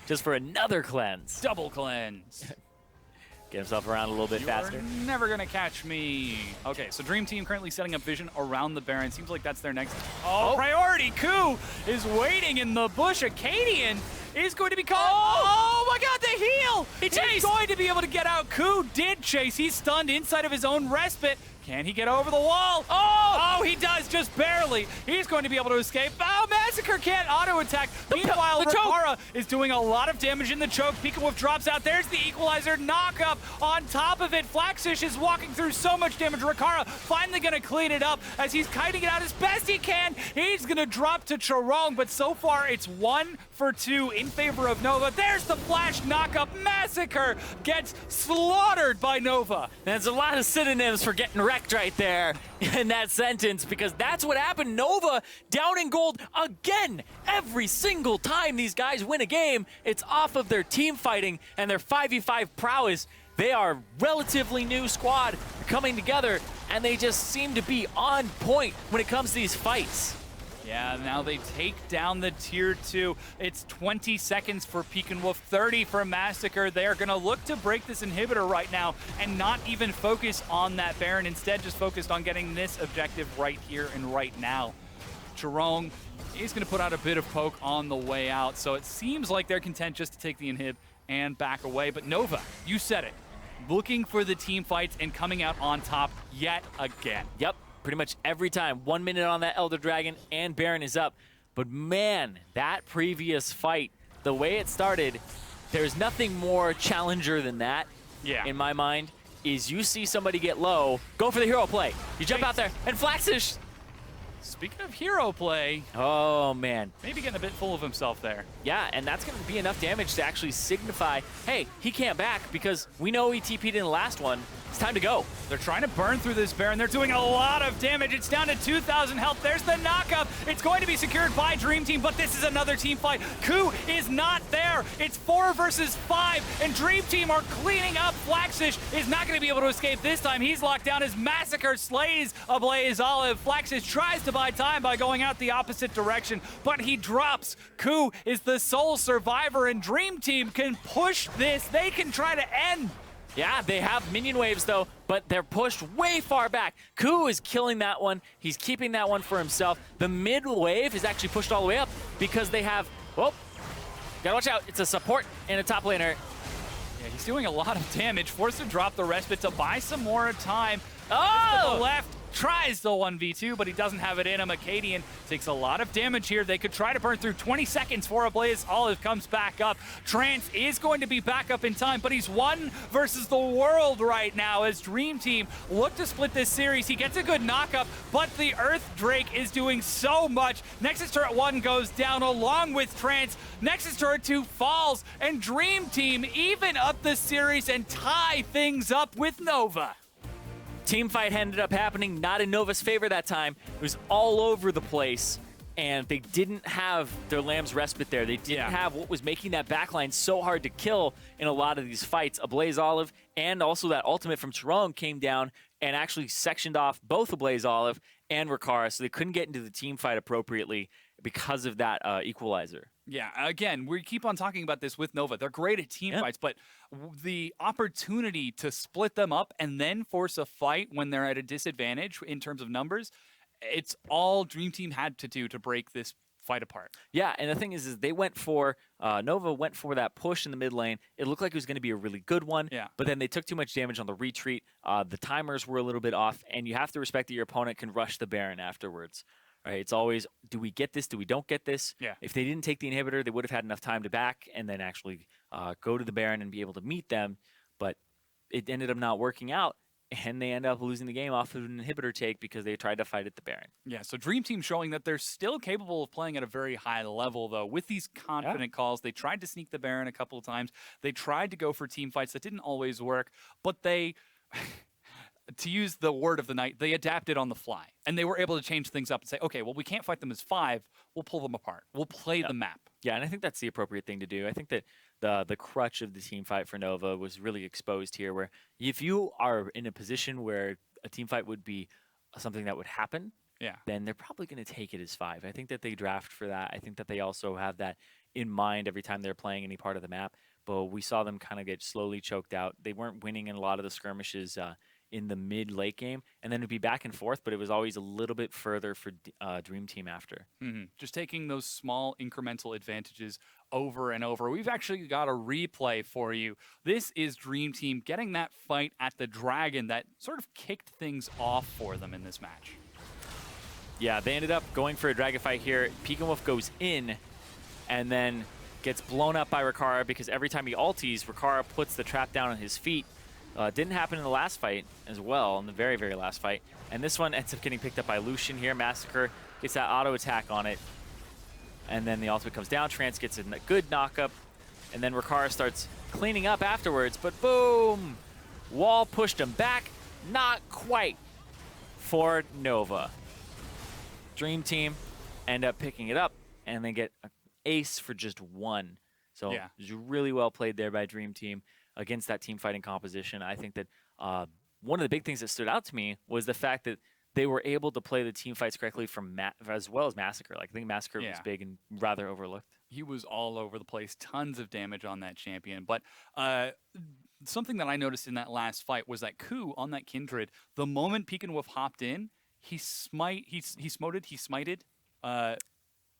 just for another cleanse. Double cleanse. Get himself around a little bit faster. You're never going to catch me. Okay, so Dream Team currently setting up vision around the Baron. Seems like that's their next priority. Coup is waiting in the bush. Acadian is going to be called. Oh my god, the heal! He's going to be able to get out. Coup did chase. He's stunned inside of his own respite. Can he get over the wall? Oh, he does, just barely. He's going to be able to escape. Oh, Massacre can't auto-attack. Meanwhile, Rikara is doing a lot of damage in the choke. Pekin Wolf drops out. There's the equalizer knock-up. On top of it, Flaxish is walking through so much damage. Rikara finally going to clean it up as he's kiting it out as best he can. He's going to drop to Zirene, but so far it's 1 for 2 in favor of Nova. There's the flash knock-up. Massacre gets slaughtered by Nova. There's a lot of synonyms for getting wrecked right there in that sentence, because that's what happened. Nova down in gold again. Every single time these guys win a game, it's off of their team fighting and their 5v5 prowess. They are a relatively new squad coming together, and they just seem to be on point when it comes to these fights. Yeah, now they take down the tier 2. It's 20 seconds for Peek and Wolf, 30 for Massacre. They are going to look to break this inhibitor right now and not even focus on that Baron. Instead, just focused on getting this objective right here and right now. Jerome is going to put out a bit of poke on the way out, so it seems like they're content just to take the inhib and back away. But Nova, you said it, looking for the team fights and coming out on top yet again. Yep. Pretty much every time. 1 minute on that Elder Dragon, and Baron is up. But man, that previous fight, the way it started, there's nothing more challenger than that, in my mind, is you see somebody get low, go for the hero play. You jump out there, and Flaxish. Speaking of hero play, oh man, maybe getting a bit full of himself there. Yeah, and that's going to be enough damage to actually signify, hey, he can't back because we know he TP'd in the last one. It's time to go. They're trying to burn through this Baron. They're doing a lot of damage. It's down to 2,000 health. There's the knockup. It's going to be secured by Dream Team, but this is another team fight. Ku is not there. It's 4 versus 5, and Dream Team are cleaning up. Flaxish is not going to be able to escape this time. He's locked down as Massacre slays Ablaze Olive. Flaxish tries to buy time by going out the opposite direction, but he drops. Ku is the sole survivor, and Dream Team can push this. They can try to end. Yeah, they have minion waves, though, but they're pushed way far back. Ku is killing that one. He's keeping that one for himself. The mid wave is actually pushed all the way up because they have... Oh, gotta watch out. It's a support and a top laner. Yeah, he's doing a lot of damage. Forced to drop the respite to buy some more time. Oh! To the left. Tries the 1v2, but he doesn't have it in him. Acadian takes a lot of damage here. They could try to burn through 20 seconds for Ablaze. Olive comes back up. Trance is going to be back up in time, but he's 1 versus the world right now as Dream Team look to split this series. He gets a good knockup, but the Earth Drake is doing so much. Nexus Turret 1 goes down along with Trance. Nexus Turret 2 falls, and Dream Team even up the series and tie things up with Nova. Team fight ended up happening not in Nova's favor that time. It was all over the place, and they didn't have their Lamb's Respite there. They didn't have what was making that backline so hard to kill in a lot of these fights. Ablaze Olive and also that ultimate from Tyrone came down and actually sectioned off both Ablaze Olive and Rikara, so they couldn't get into the team fight appropriately because of that equalizer. Yeah, again, we keep on talking about this with Nova. They're great at team fights, but the opportunity to split them up and then force a fight when they're at a disadvantage in terms of numbers, it's all Dream Team had to do to break this fight apart. Yeah, and the thing is they went for, Nova went for that push in the mid lane. It looked like it was going to be a really good one, but then they took too much damage on the retreat. The timers were a little bit off, and you have to respect that your opponent can rush the Baron afterwards. Right, it's always, do we get this? Do we don't get this? Yeah. If they didn't take the inhibitor, they would have had enough time to back and then actually go to the Baron and be able to meet them. But it ended up not working out, and they end up losing the game off of an inhibitor take because they tried to fight at the Baron. Yeah, so Dream Team showing that they're still capable of playing at a very high level, though. With these confident calls, they tried to sneak the Baron a couple of times. They tried to go for team fights that didn't always work, but they... to use the word of the night, they adapted on the fly. And they were able to change things up and say, okay, well, we can't fight them as 5. We'll pull them apart. We'll play the map. Yeah, and I think that's the appropriate thing to do. I think that the crutch of the team fight for Nova was really exposed here, where if you are in a position where a team fight would be something that would happen, then they're probably going to take it as 5. I think that they draft for that. I think that they also have that in mind every time they're playing any part of the map. But we saw them kind of get slowly choked out. They weren't winning in a lot of the skirmishes in the mid-late game, and then it'd be back and forth, but it was always a little bit further for Dream Team after. Just taking those small incremental advantages over and over. We've actually got a replay for you. This is Dream Team getting that fight at the Dragon that sort of kicked things off for them in this match. Yeah, they ended up going for a Dragon fight here. Peek and Wolf goes in, and then gets blown up by Rikara because every time he ulties, Rikara puts the trap down on his feet. Didn't happen in the last fight as well, in the very, very last fight. And this one ends up getting picked up by Lucian here. Massacre gets that auto attack on it. And then the ultimate comes down. Trance gets a good knockup. And then Rikara starts cleaning up afterwards. But boom! Wall pushed him back. Not quite for Nova. Dream Team end up picking it up. And they get an ace for just 1. So it was really well played there by Dream Team against that team fighting composition. I think that one of the big things that stood out to me was the fact that they were able to play the team fights correctly from as well as Massacre. Like I think Massacre was big and rather overlooked. He was all over the place, tons of damage on that champion. But something that I noticed in that last fight was that Ku on that Kindred, the moment Pekin Wolf hopped in, he smited,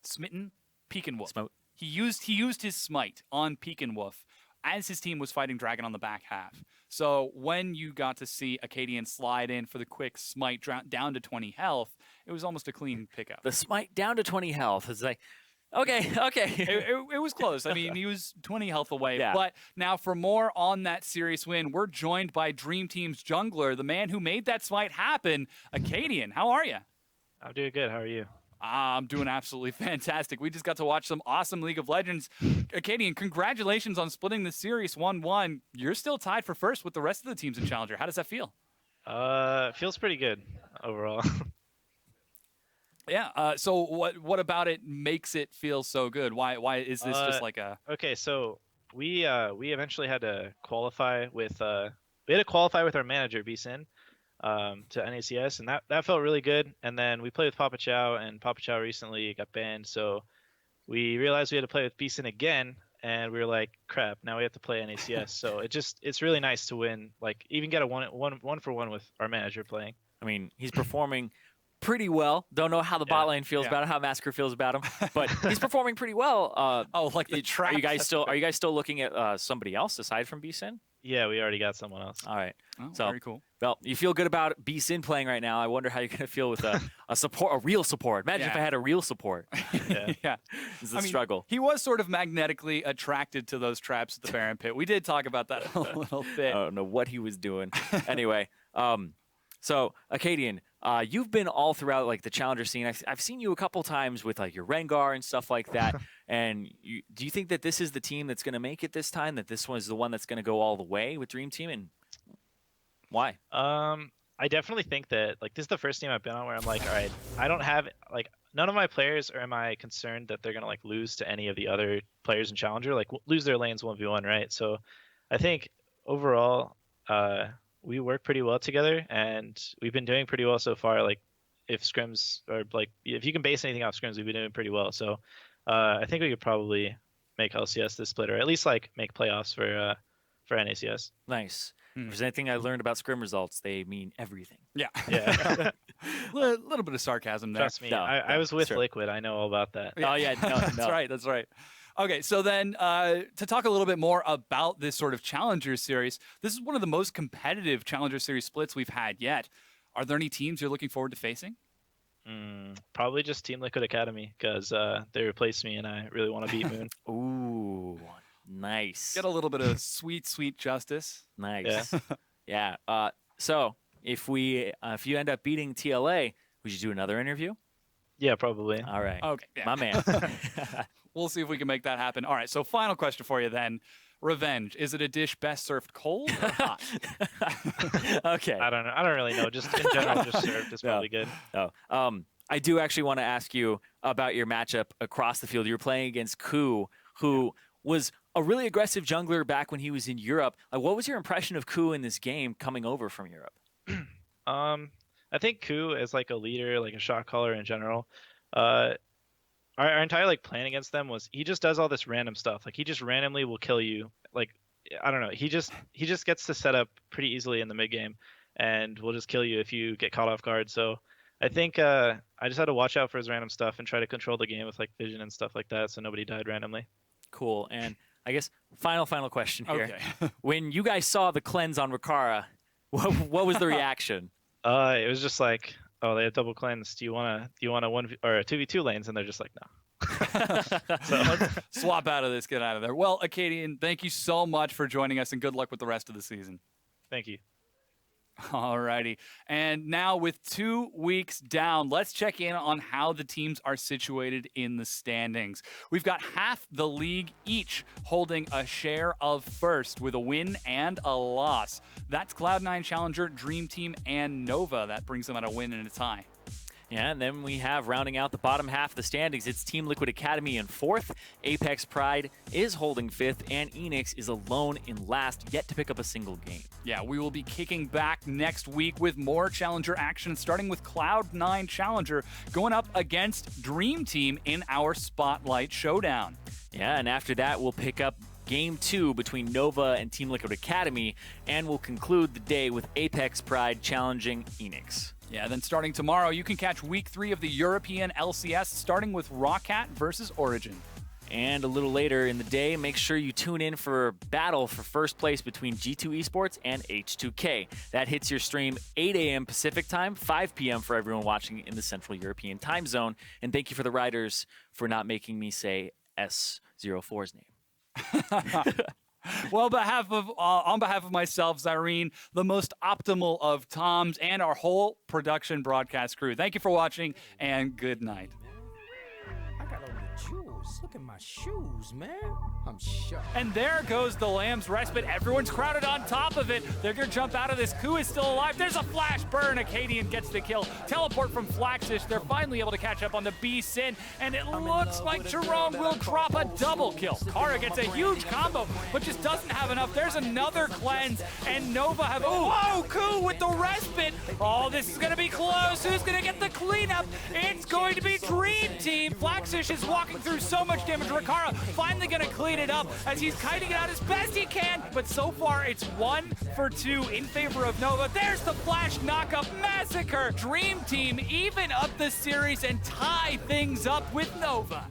smitten Pekin Wolf. Smote. He used his smite on Pekin Wolf as his team was fighting Dragon on the back half. So when you got to see Acadian slide in for the quick smite down to 20 health, it was almost a clean pickup. The smite down to 20 health is like, okay. It was close. I mean, he was 20 health away. Yeah. But now for more on that serious win, we're joined by Dream Team's jungler, the man who made that smite happen, Acadian. How are you? I'm doing good. How are you? I'm doing absolutely fantastic. We just got to watch some awesome League of Legends. Acadian, congratulations on splitting the series 1-1. You're still tied for first with the rest of the teams in Challenger. How does that feel? Feels pretty good overall. Yeah. So what about it makes it feel so good? Why is this just like a? Okay, so we eventually had to qualify with our manager BSIN to NACS, and that felt really good. And then we played with Papa Chow, and Papa Chow recently got banned, so we realized we had to play with BSIN again, and we were like, crap, now we have to play NACS. So it's really nice to win, like even get a one for one with our manager playing. I mean, he's performing pretty well. Don't know how the bot lane feels about it, how Massacre feels about him, but he's performing pretty well. Like the trap. Are you guys still looking at somebody else aside from BSIN? Yeah, we already got someone else. All right. Oh, so very cool. Well, you feel good about BSIN playing right now. I wonder how you're going to feel with a real support. Imagine if I had a real support. Yeah. It's a struggle. He was sort of magnetically attracted to those traps at the Baron Pit. We did talk about that a little bit. I don't know what he was doing. Anyway, so Acadian, you've been all throughout like the Challenger scene. I've seen you a couple times with like your Rengar and stuff like that. And do you think that this is the team that's going to make it this time? That this one is the one that's going to go all the way with Dream Team? And why? I definitely think that like this is the first team I've been on where I'm like, all right, I don't have like none of my players, or am I concerned that they're going to like lose to any of the other players in Challenger, like lose their lanes 1v1, right? So I think overall, we work pretty well together, and we've been doing pretty well so far. Like if scrims, or like if you can base anything off scrims, we've been doing pretty well. So I think we could probably make LCS this split, or at least like make playoffs for NACS. Nice. If there's anything I learned about scrim results, they mean everything. Yeah. Yeah. A little bit of sarcasm there. Trust me, I was with Liquid. I know all about that. Oh yeah, no. That's right. Okay, so then to talk a little bit more about this sort of Challenger Series, this is one of the most competitive Challenger Series splits we've had yet. Are there any teams you're looking forward to facing? Probably just Team Liquid Academy, because they replaced me and I really want to beat Moon. Ooh, nice. Get a little bit of sweet justice. Nice. Yeah. So if you end up beating TLA, would you do another interview? Yeah, probably. All right. Okay. Yeah. My man. We'll see if we can make that happen. All right, so final question for you then. Revenge, is it a dish best served cold or hot? Okay. I don't know. I don't really know. Just in general, just served is probably good. Oh. I do actually want to ask you about your matchup across the field. You were playing against Ku, who was a really aggressive jungler back when he was in Europe. What was your impression of Ku in this game coming over from Europe? I think Ku is like a leader, like a shot caller in general. Our entire like plan against them was he just does all this random stuff. Like he just randomly will kill you. Like I don't know. He just gets to set up pretty easily in the mid game, and will just kill you if you get caught off guard. So I think I just had to watch out for his random stuff and try to control the game with like vision and stuff like that, so nobody died randomly. Cool. And I guess final question here. Okay. When you guys saw the cleanse on Rikara, what was the reaction? It was just like, oh, they have double cleanse. Do you want a 1v or a 2v2 lanes? And they're just like, no. So let's swap out of this, get out of there. Well, Acadian, thank you so much for joining us, and good luck with the rest of the season. Thank you. Alrighty. And now with 2 weeks down, let's check in on how the teams are situated in the standings. We've got half the league each holding a share of first with a win and a loss. That's Cloud9 Challenger, Dream Team, and Nova. That brings them at a win and a tie. Yeah, and then we have rounding out the bottom half of the standings, it's Team Liquid Academy in 4th, Apex Pride is holding 5th, and Enix is alone in last, yet to pick up a single game. Yeah, we will be kicking back next week with more Challenger action, starting with Cloud9 Challenger going up against Dream Team in our Spotlight Showdown. Yeah, and after that, we'll pick up Game 2 between Nova and Team Liquid Academy, and we'll conclude the day with Apex Pride challenging Enix. Yeah, then starting tomorrow, you can catch Week 3 of the European LCS, starting with Roccat versus Origin. And a little later in the day, make sure you tune in for a battle for first place between G2 Esports and H2K. That hits your stream 8 a.m. Pacific time, 5 p.m. for everyone watching in the Central European time zone. And thank you for the riders for not making me say S04's name. Well, on behalf of myself, Zirene, the most optimal of Toms, and our whole production broadcast crew, thank you for watching, and good night. I got all the jewels. Look at my shoes, man. I'm sharp. And there goes the Lamb's Respite. Everyone's crowded on top of it. They're going to jump out of this. Coup is still alive. There's a flash burn. Acadian gets the kill. Teleport from Flaxish. They're finally able to catch up on the B-Sin. And it looks like Jerome will drop a double kill. Kara gets a huge combo, but just doesn't have enough. There's another cleanse. And Nova have... Oh, Coup with the Respite. Oh, this is going to be close. Who's going to get the cleanup? It's going to be Dream Team. Flaxish is walking through so much damage. Rikara finally going to clean it up as he's kiting it out as best he can, but so far it's 1 for 2 in favor of Nova. There's the flash knockup massacre. Dream Team even up the series and tie things up with Nova.